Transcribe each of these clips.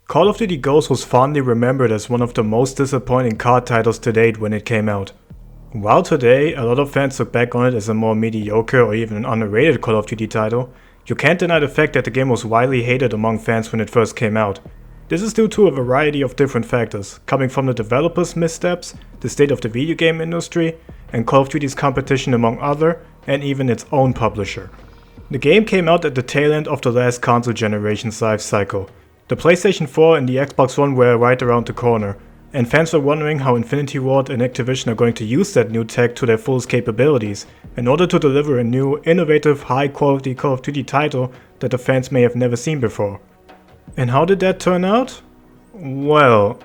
Call of Duty Ghosts was fondly remembered as one of the most disappointing CoD titles to date when it came out. While today, a lot of fans look back on it as a more mediocre or even an underrated Call of Duty title, you can't deny the fact that the game was widely hated among fans when it first came out. This is due to a variety of different factors, coming from the developers' missteps, the state of the video game industry, and Call of Duty's competition among other, and even its own publisher. The game came out at the tail end of the last console generation's life cycle. The PlayStation 4 and the Xbox One were right around the corner, and fans were wondering how Infinity Ward and Activision are going to use that new tech to their fullest capabilities in order to deliver a new, innovative, high-quality Call of Duty title that the fans may have never seen before. And how did that turn out? Well,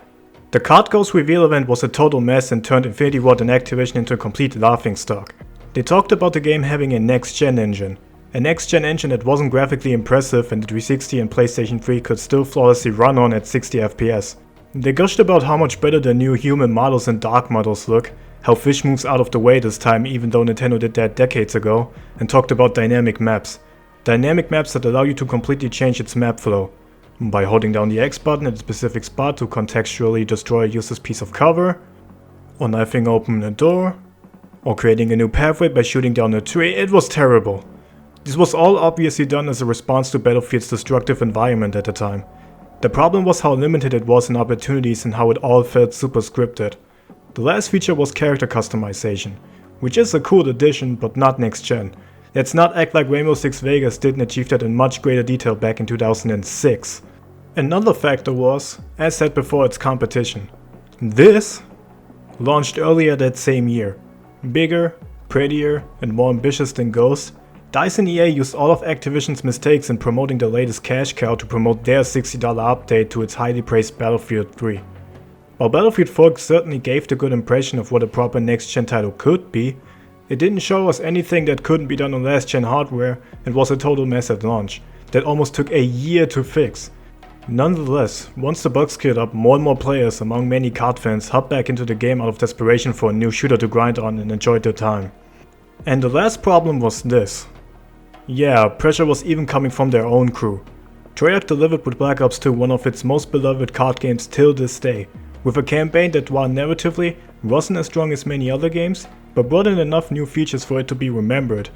the CoD Ghosts reveal event was a total mess and turned Infinity Ward and Activision into a complete laughingstock. They talked about the game having a next-gen engine. A next-gen engine that wasn't graphically impressive and the 360 and PlayStation 3 could still flawlessly run on at 60 FPS. They gushed about how much better the new human models and dark models look, how fish moves out of the way this time even though Nintendo did that decades ago, and talked about dynamic maps. Dynamic maps that allow you to completely change its map flow. By holding down the X button at a specific spot to contextually destroy a user's piece of cover, or knifing open a door, or creating a new pathway by shooting down a tree. It was terrible. This was all obviously done as a response to Battlefield's destructive environment at the time. The problem was how limited it was in opportunities and how it all felt super scripted. The last feature was character customization, which is a cool addition but not next gen. Let's not act like Rainbow Six Vegas didn't achieve that in much greater detail back in 2006. Another factor was, as said before, its competition. This launched earlier that same year. Bigger, prettier, and more ambitious than Ghost, DICE and EA used all of Activision's mistakes in promoting the latest cash cow to promote their $60 update to its highly praised Battlefield 3. While Battlefield 4 certainly gave the good impression of what a proper next-gen title could be, it didn't show us anything that couldn't be done on last-gen hardware and was a total mess at launch, that almost took a year to fix. Nonetheless, once the bugs cleared up, more and more players, among many CoD fans, hopped back into the game out of desperation for a new shooter to grind on and enjoyed their time. And the last problem was this. Yeah, pressure was even coming from their own crew. Treyarch delivered with Black Ops 2 one of its most beloved CoD games till this day, with a campaign that while narratively wasn't as strong as many other games, but brought in enough new features for it to be remembered.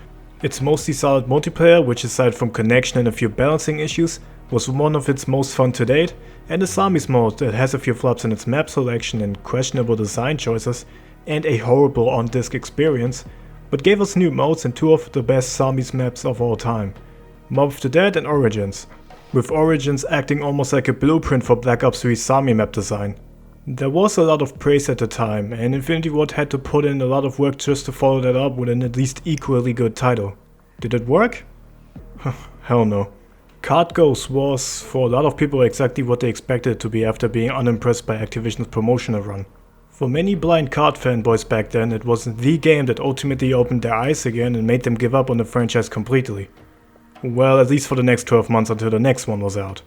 Its mostly solid multiplayer, which aside from connection and a few balancing issues, was one of its most fun to date, and a zombies mode that has a few flops in its map selection and questionable design choices, and a horrible on-disc experience, but gave us new modes and two of the best zombies maps of all time, Mob of the Dead and Origins, with Origins acting almost like a blueprint for Black Ops 3's zombie map design. There was a lot of praise at the time, and Infinity Ward had to put in a lot of work just to follow that up with an at least equally good title. Did it work? Hell no. CoD Ghosts was, for a lot of people, exactly what they expected it to be after being unimpressed by Activision's promotional run. For many blind CoD fanboys back then, it was the game that ultimately opened their eyes again and made them give up on the franchise completely. Well, at least for the next 12 months until the next one was out.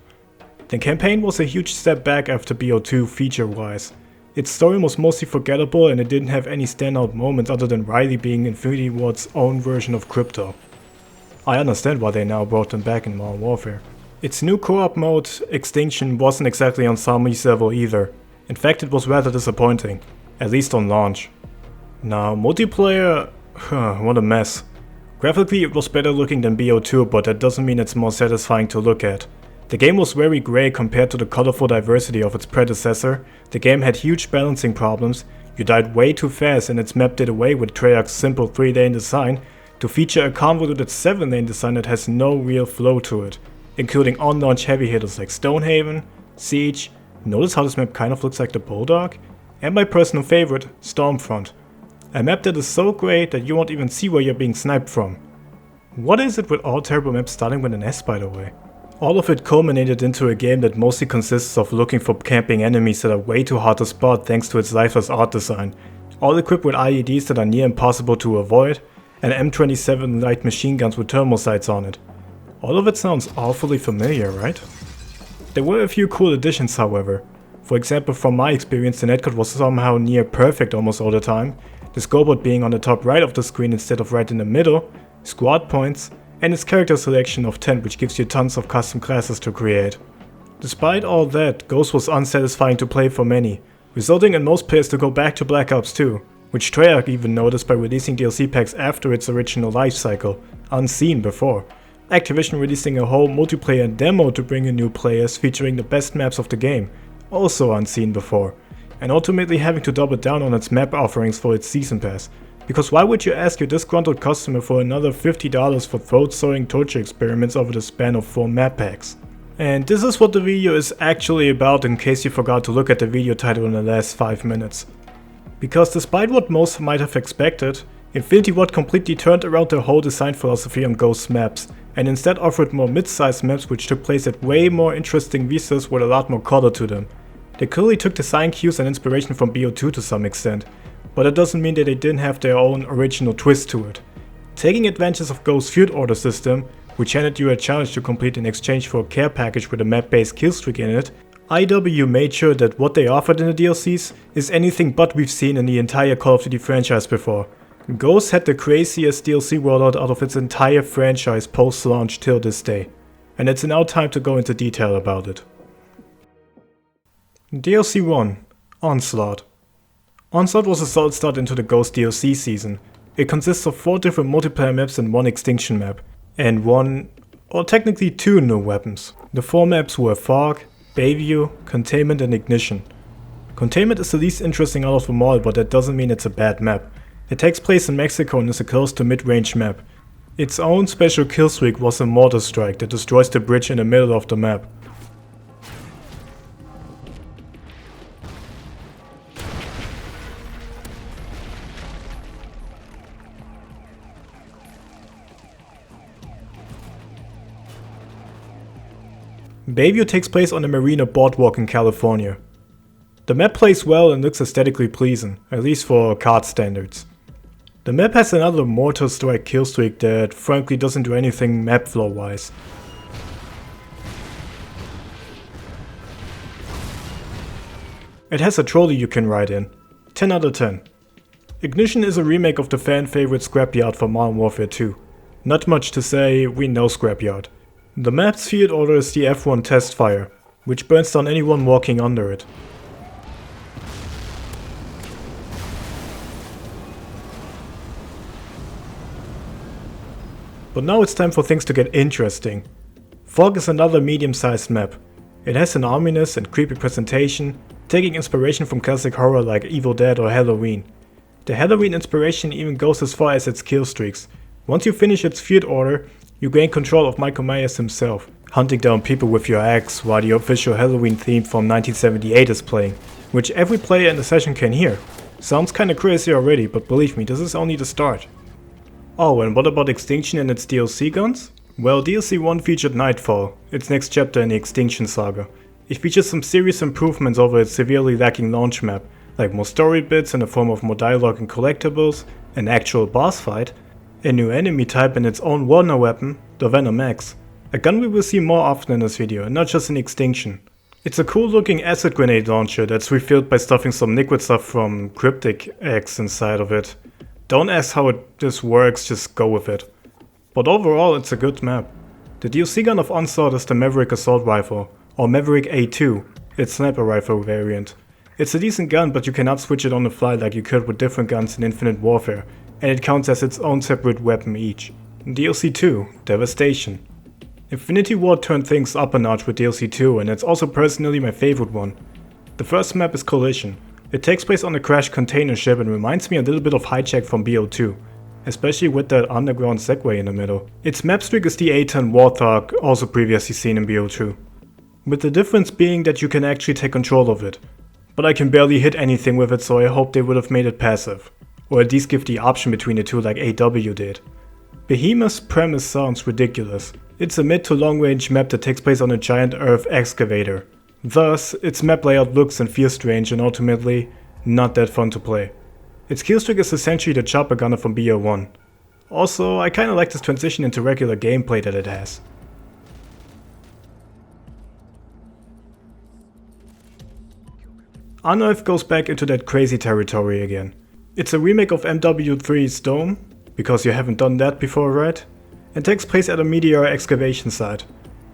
The campaign was a huge step back after BO2 feature-wise. Its story was mostly forgettable and it didn't have any standout moments other than Riley being Infinity Ward's own version of Crypto. I understand why they now brought them back in Modern Warfare. Its new co-op mode, Extinction, wasn't exactly on zombies level either. In fact, it was rather disappointing, at least on launch. Now, multiplayer, what a mess. Graphically it was better looking than BO2, but that doesn't mean it's more satisfying to look at. The game was very grey compared to the colorful diversity of its predecessor, the game had huge balancing problems, you died way too fast and its map did away with Treyarch's simple 3-lane design to feature a convoluted 7-lane design that has no real flow to it, including on-launch heavy hitters like Stonehaven, Siege, notice how this map kind of looks like the Bulldog, and my personal favorite, Stormfront. A map that is so great that you won't even see where you're being sniped from. What is it with all terrible maps starting with an S, by the way? All of it culminated into a game that mostly consists of looking for camping enemies that are way too hard to spot thanks to its lifeless art design, all equipped with IEDs that are near impossible to avoid, and M27 light machine guns with thermal sights on it. All of it sounds awfully familiar, right? There were a few cool additions, however. For example, from my experience, the netcode was somehow near perfect almost all the time, the scoreboard being on the top right of the screen instead of right in the middle, squad points, and its character selection of 10, which gives you tons of custom classes to create. Despite all that, Ghosts was unsatisfying to play for many, resulting in most players to go back to Black Ops 2, which Treyarch even noticed by releasing DLC packs after its original life cycle, unseen before. Activision releasing a whole multiplayer demo to bring in new players featuring the best maps of the game, also unseen before, and ultimately having to double down on its map offerings for its season pass. Because why would you ask your disgruntled customer for another $50 for throat-sawing torture experiments over the span of 4 map packs? And this is what the video is actually about, in case you forgot to look at the video title in the last 5 minutes. Because despite what most might have expected, Infinity Ward completely turned around their whole design philosophy on Ghosts maps, and instead offered more mid-sized maps which took place at way more interesting vistas with a lot more color to them. They clearly took design cues and inspiration from BO2 to some extent, but that doesn't mean that they didn't have their own original twist to it. Taking advantage of Ghost's field order system, which handed you a challenge to complete in exchange for a care package with a map-based killstreak in it, IW made sure that what they offered in the DLCs is anything but we've seen in the entire Call of Duty franchise before. Ghosts had the craziest DLC rollout out of its entire franchise post-launch till this day, and it's now time to go into detail about it. DLC 1: Onslaught. Onslaught was a solid start into the Ghost DLC season. It consists of 4 different multiplayer maps and 1 extinction map, and 1, or technically 2 new weapons. The 4 maps were Fog, Bayview, Containment and Ignition. Containment is the least interesting out of them all, but that doesn't mean it's a bad map. It takes place in Mexico and is a close to mid-range map. Its own special killstreak was a mortar strike that destroys the bridge in the middle of the map. Bayview takes place on the Marina Boardwalk in California. The map plays well and looks aesthetically pleasing, at least for CoD standards. The map has another mortar strike killstreak that frankly doesn't do anything map flow wise. It has a trolley you can ride in. 10 out of 10. Ignition is a remake of the fan favorite Scrapyard from Modern Warfare 2. Not much to say, we know Scrapyard. The map's field order is the F1 test fire, which burns down anyone walking under it. But now it's time for things to get interesting. Fog is another medium-sized map. It has an ominous and creepy presentation, taking inspiration from classic horror like Evil Dead or Halloween. The Halloween inspiration even goes as far as its killstreaks. Once you finish its field order, you gain control of Michael Myers himself, hunting down people with your axe while the official Halloween theme from 1978 is playing, which every player in the session can hear. Sounds kinda crazy already, but believe me, this is only the start. Oh, and what about Extinction and its DLC guns? Well, DLC 1 featured Nightfall, its next chapter in the Extinction saga. It features some serious improvements over its severely lacking launch map, like more story bits in the form of more dialogue and collectibles, an actual boss fight, a new enemy type and its own wonder weapon, the Venom X. A gun we will see more often in this video, and not just in Extinction. It's a cool looking acid grenade launcher that's refilled by stuffing some liquid stuff from Cryptic X inside of it. Don't ask how this works, just go with it. But overall it's a good map. The DLC gun of Onslaught is the Maverick Assault Rifle, or Maverick A2, its sniper rifle variant. It's a decent gun, but you cannot switch it on the fly like you could with different guns in Infinite Warfare, and it counts as its own separate weapon each. DLC 2, Devastation. Infinity Ward turned things up a notch with DLC 2, and it's also personally my favorite one. The first map is Collision. It takes place on a crashed container ship and reminds me a little bit of Hijack from BO2, especially with that underground segway in the middle. Its map streak is the A10 Warthog, also previously seen in BO2. With the difference being that you can actually take control of it. But I can barely hit anything with it, so I hope they would have made it passive. Or at least give the option between the two like AW did. Behemoth's premise sounds ridiculous. It's a mid to long range map that takes place on a giant earth excavator. Thus, its map layout looks and feels strange and ultimately not that fun to play. Its killstreak is essentially the chopper gunner from BO1. Also, I kinda like this transition into regular gameplay that it has. Unearthed goes back into that crazy territory again. It's a remake of MW3's Dome, because you haven't done that before, right? And takes place at a meteor excavation site.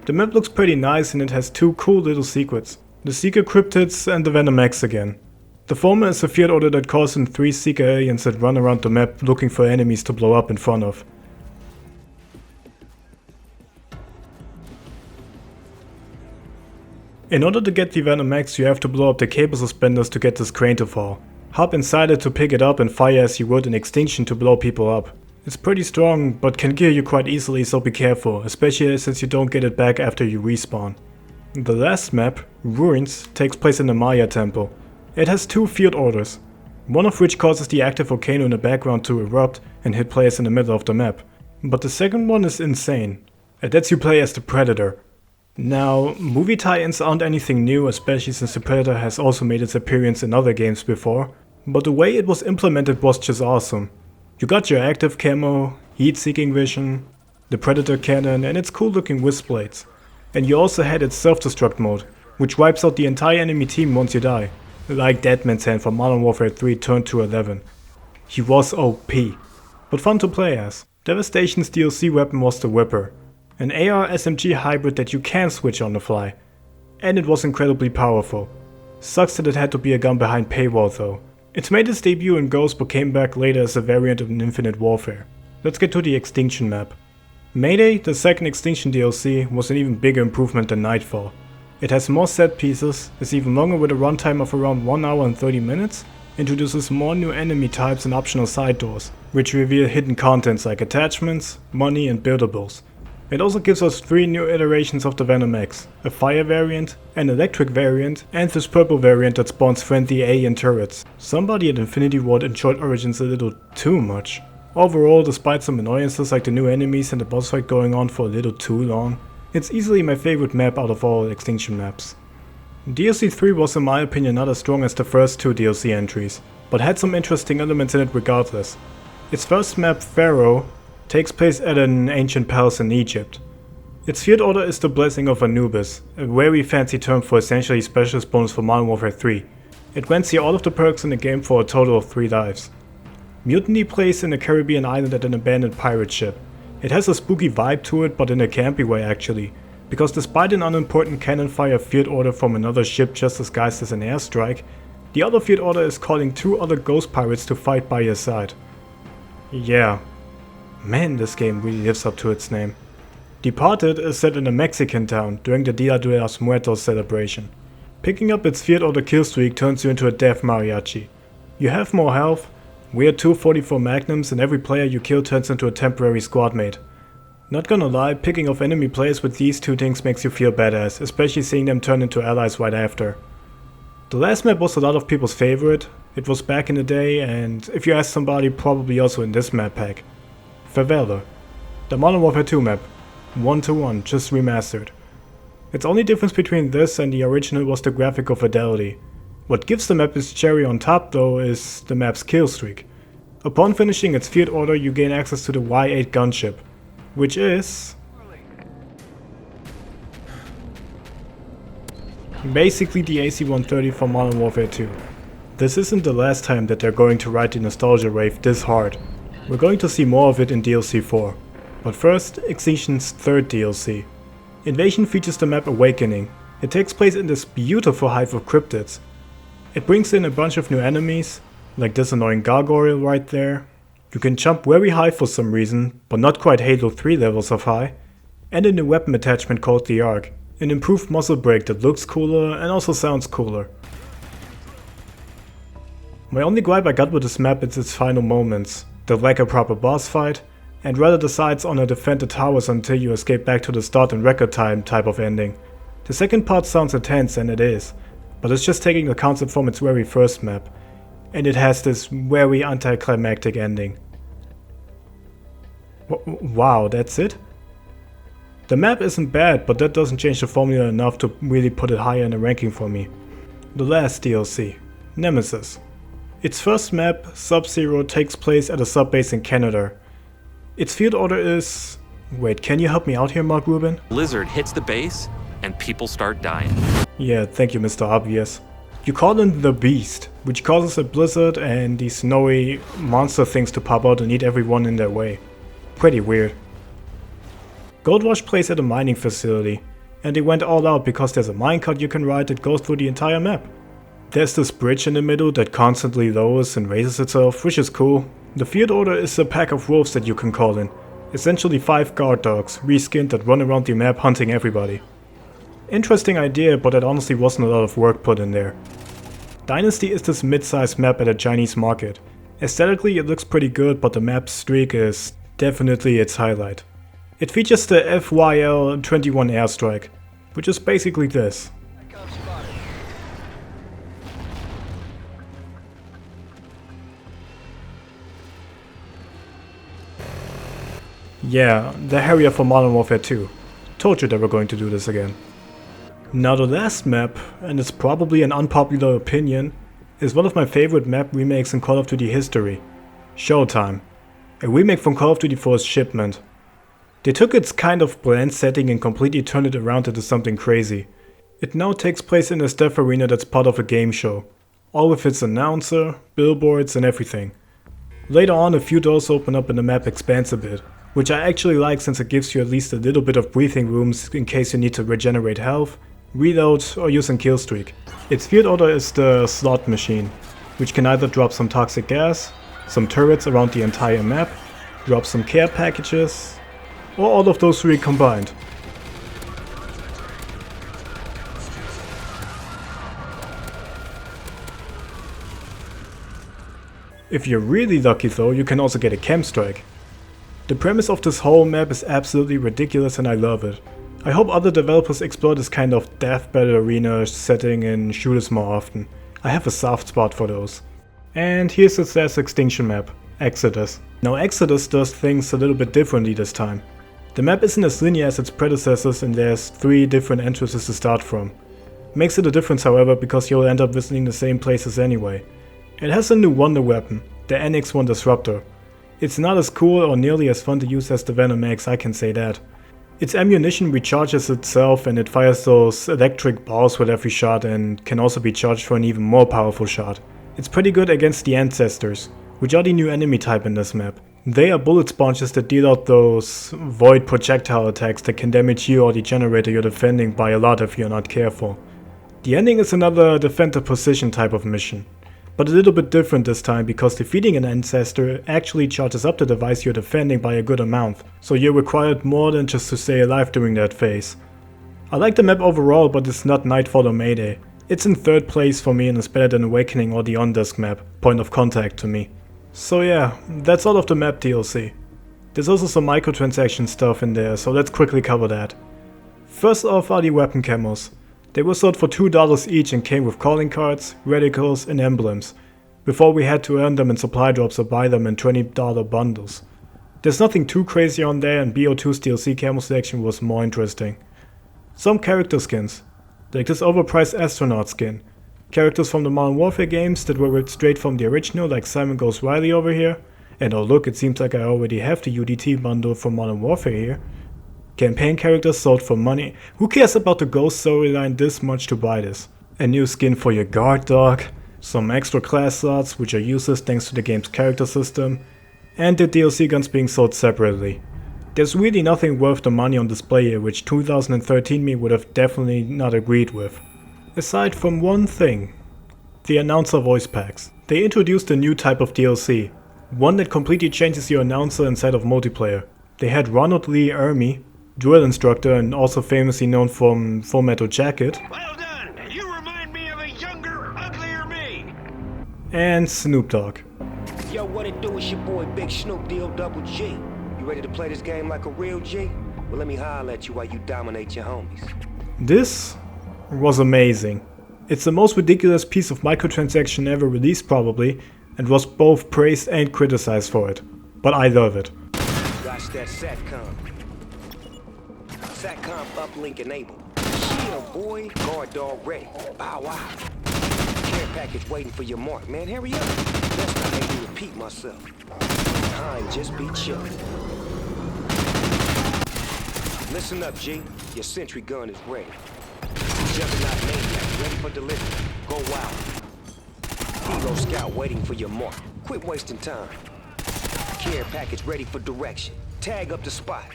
The map looks pretty nice and it has two cool little secrets. The Seeker Cryptids and the Venom X again. The former is a field order that calls in 3 Seeker aliens that run around the map looking for enemies to blow up in front of. In order to get the Venom X, you have to blow up the cable suspenders to get this crane to fall. Hop inside it to pick it up and fire as you would in Extinction to blow people up. It's pretty strong, but can kill you quite easily, so be careful, especially since you don't get it back after you respawn. The last map, Ruins, takes place in the Maya Temple. It has 2 field orders, one of which causes the active volcano in the background to erupt and hit players in the middle of the map. But the second one is insane. It lets you play as the Predator. Now, movie tie-ins aren't anything new, especially since the Predator has also made its appearance in other games before, but the way it was implemented was just awesome. You got your active camo, heat-seeking vision, the Predator cannon and its cool looking whiz blades. And you also had its self-destruct mode, which wipes out the entire enemy team once you die, like Deadman's Hand from Modern Warfare 3 turned to 11. He was OP, but fun to play as. Devastation's DLC weapon was the Whipper, an AR SMG hybrid that you can switch on the fly. And it was incredibly powerful. Sucks that it had to be a gun behind paywall though. It made its debut in Ghosts but came back later as a variant of Infinite Warfare. Let's get to the Extinction map. Mayday, the second Extinction DLC, was an even bigger improvement than Nightfall. It has more set pieces, is even longer with a runtime of around 1 hour and 30 minutes, introduces more new enemy types and optional side doors, which reveal hidden contents like attachments, money and buildables. It also gives us 3 new iterations of the Venom X, a fire variant, an electric variant, and this purple variant that spawns friendly alien turrets. Somebody at Infinity Ward enjoyed Origins a little too much. Overall, despite some annoyances like the new enemies and the boss fight going on for a little too long, it's easily my favorite map out of all Extinction maps. DLC 3 was in my opinion not as strong as the first 2 DLC entries, but had some interesting elements in it regardless. Its first map, Pharaoh, takes place at an ancient palace in Egypt. Its field order is the Blessing of Anubis, a very fancy term for essentially specialist bonus for Modern Warfare 3. It grants you all of the perks in the game for a total of 3 lives. Mutiny plays in a Caribbean island at an abandoned pirate ship. It has a spooky vibe to it, but in a campy way actually, because despite an unimportant cannon fire field order from another ship just disguised as an airstrike, the other field order is calling 2 other ghost pirates to fight by your side. Yeah. Man, this game really lives up to its name. Departed is set in a Mexican town during the Dia de los Muertos celebration. Picking up its field order killstreak turns you into a death mariachi. You have more health, weird 244 magnums, and every player you kill turns into a temporary squad mate. Not gonna lie, picking off enemy players with these 2 things makes you feel badass, especially seeing them turn into allies right after. The last map was a lot of people's favorite. It was back in the day, and if you ask somebody, probably also in this map pack. Favela, the Modern Warfare 2 map, 1-to-1, just remastered. Its only difference between this and the original was the graphical fidelity. What gives the map its cherry on top though is the map's killstreak. Upon finishing its field order you gain access to the Y8 gunship, which is basically the AC-130 from Modern Warfare 2. This isn't the last time that they're going to ride the nostalgia wave this hard. We're going to see more of it in DLC 4. But first, Extinction's third DLC. Invasion features the map Awakening. It takes place in this beautiful hive of cryptids. It brings in a bunch of new enemies, like this annoying gargoyle right there. You can jump very high for some reason, but not quite Halo 3 levels of high. And a new weapon attachment called the Arc, an improved muzzle brake that looks cooler and also sounds cooler. My only gripe I got with this map is its final moments. The lack of proper boss fight, and rather decides on a defend the towers until you escape back to the start in record time type of ending. The second part sounds intense, and it is, but it's just taking the concept from its very first map, and it has this very anticlimactic ending. Wow, that's it? The map isn't bad, but that doesn't change the formula enough to really put it higher in the ranking for me. The last DLC, Nemesis. Its first map, Sub-Zero, takes place at a sub-base in Canada. Its field order is... Wait, can you help me out here, Mark Rubin? Blizzard hits the base, and people start dying. Yeah, thank you, Mr. Obvious. You call in the Beast, which causes a blizzard and these snowy monster things to pop out and eat everyone in their way. Pretty weird. Gold Rush plays at a mining facility. And they went all out because there's a minecart you can ride that goes through the entire map. There's this bridge in the middle that constantly lowers and raises itself, which is cool. The field order is a pack of wolves that you can call in. Essentially 5 guard dogs, reskinned, that run around the map hunting everybody. Interesting idea, but it honestly wasn't a lot of work put in there. Dynasty is this mid-sized map at a Chinese market. Aesthetically it looks pretty good, but the map streak is definitely its highlight. It features the FYL-21 airstrike, which is basically this. Yeah, the Harrier for Modern Warfare 2. Told you they were going to do this again. Now the last map, and it's probably an unpopular opinion, is one of my favorite map remakes in Call of Duty history. Showtime. A remake from Call of Duty 4's Shipment. They took its kind of bland setting and completely turned it around into something crazy. It now takes place in a stealth arena that's part of a game show. All with its announcer, billboards and everything. Later on a few doors open up and the map expands a bit, which I actually like since it gives you at least a little bit of breathing rooms in case you need to regenerate health, reload or use a killstreak. Its field order is the slot machine, which can either drop some toxic gas, some turrets around the entire map, drop some care packages, or all of those 3 combined. If you're really lucky though, you can also get a chem strike. The premise of this whole map is absolutely ridiculous and I love it. I hope other developers explore this kind of death battle arena setting in shooters more often. I have a soft spot for those. And here's its last extinction map, Exodus. Now Exodus does things a little bit differently this time. The map isn't as linear as its predecessors and there's 3 different entrances to start from. Makes it a difference however because you'll end up visiting the same places anyway. It has a new wonder weapon, the NX-1 Disruptor. It's not as cool or nearly as fun to use as the Venom X, I can say that. Its ammunition recharges itself and it fires those electric balls with every shot and can also be charged for an even more powerful shot. It's pretty good against the Ancestors, which are the new enemy type in this map. They are bullet sponges that deal out those void projectile attacks that can damage you or the generator you're defending by a lot if you're not careful. The ending is another defend the position type of mission. But a little bit different this time because defeating an ancestor actually charges up the device you're defending by a good amount, so you're required more than just to stay alive during that phase. I like the map overall, but it's not Nightfall or Mayday. It's in 3rd place for me and is better than Awakening or the On-Disk map, Point of Contact to me. So yeah, that's all of the map DLC. There's also some microtransaction stuff in there, so let's quickly cover that. First off are the weapon camos. They were sold for $2 each and came with calling cards, reticles and emblems, before we had to earn them in supply drops or buy them in $20 bundles. There's nothing too crazy on there and BO2's DLC camo selection was more interesting. Some character skins, like this overpriced astronaut skin, characters from the Modern Warfare games that were ripped straight from the original like Simon Goes Riley over here, and oh look, it seems like I already have the UDT bundle from Modern Warfare here. Campaign characters sold for money. Who cares about the Ghost storyline this much to buy this? A new skin for your guard dog, some extra class slots which are useless thanks to the game's character system, and the DLC guns being sold separately. There's really nothing worth the money on display here, which 2013 me would have definitely not agreed with. Aside from one thing. The announcer voice packs. They introduced a new type of DLC, one that completely changes your announcer inside of multiplayer. They had Ronald Lee Ermey, drill instructor and also famously known from Full Metal Jacket. Well done! You remind me of a younger, uglier me! And Snoop Dogg. Yo, what it do? It's your boy Big Snoop D-O double G. You ready to play this game like a real G? Well, let me holler at you while you dominate your homies. This was amazing. It's the most ridiculous piece of microtransaction ever released probably, and was both praised and criticized for it. But I love it. Gosh, that SATCOM. SATCOM uplink enabled. Chill, boy. Guard dog ready. Bow wow. Care package waiting for your mark. Man, hurry up. Let's not make me repeat myself. Behind, just be chill. Listen up, G. Your sentry gun is ready. Juggernaut maniac ready for delivery. Go wild. Hero scout waiting for your mark. Quit wasting time. Care package ready for direction. Tag up the spot.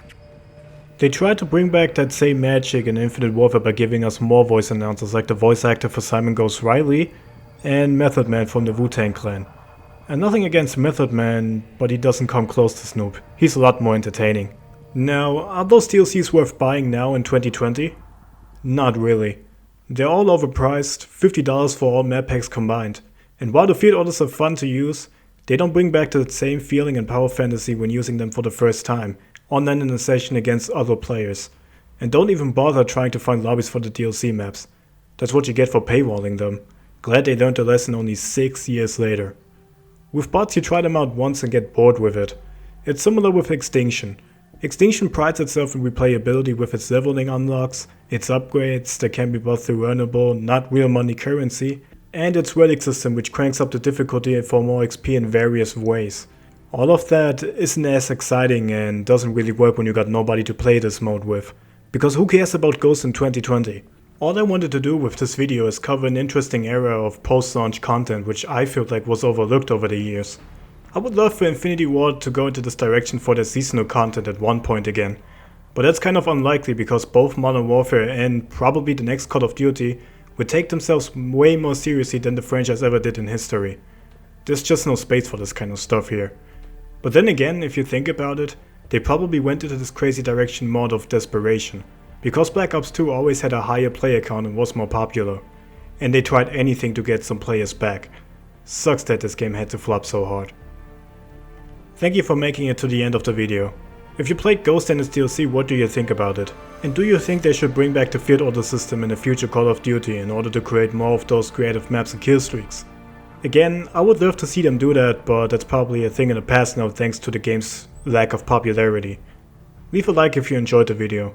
They tried to bring back that same magic in Infinite Warfare by giving us more voice announcers like the voice actor for Simon Goes Riley and Method Man from the Wu-Tang Clan. And nothing against Method Man, but he doesn't come close to Snoop. He's a lot more entertaining. Now, are those DLCs worth buying now in 2020? Not really. They're all overpriced, $50 for all map packs combined. And while the field orders are fun to use, they don't bring back the same feeling and power fantasy when using them for the first time, online in a session against other players. And don't even bother trying to find lobbies for the DLC maps. That's what you get for paywalling them. Glad they learned the lesson only 6 years later. With bots you try them out once and get bored with it. It's similar with Extinction. Extinction prides itself in replayability with its leveling unlocks, its upgrades that can be bought through earnable, not real money currency, and its relic system which cranks up the difficulty for more XP in various ways. All of that isn't as exciting and doesn't really work when you got nobody to play this mode with. Because who cares about Ghosts in 2020? All I wanted to do with this video is cover an interesting era of post-launch content which I feel like was overlooked over the years. I would love for Infinity Ward to go into this direction for their seasonal content at one point again. But that's kind of unlikely because both Modern Warfare and probably the next Call of Duty would take themselves way more seriously than the franchise ever did in history. There's just no space for this kind of stuff here. But then again, if you think about it, they probably went into this crazy direction more out of desperation. Because Black Ops 2 always had a higher player count and was more popular. And they tried anything to get some players back. Sucks that this game had to flop so hard. Thank you for making it to the end of the video. If you played Ghost and its DLC, what do you think about it? And do you think they should bring back the field order system in the future Call of Duty in order to create more of those creative maps and killstreaks? Again, I would love to see them do that, but that's probably a thing in the past now thanks to the game's lack of popularity. Leave a like if you enjoyed the video.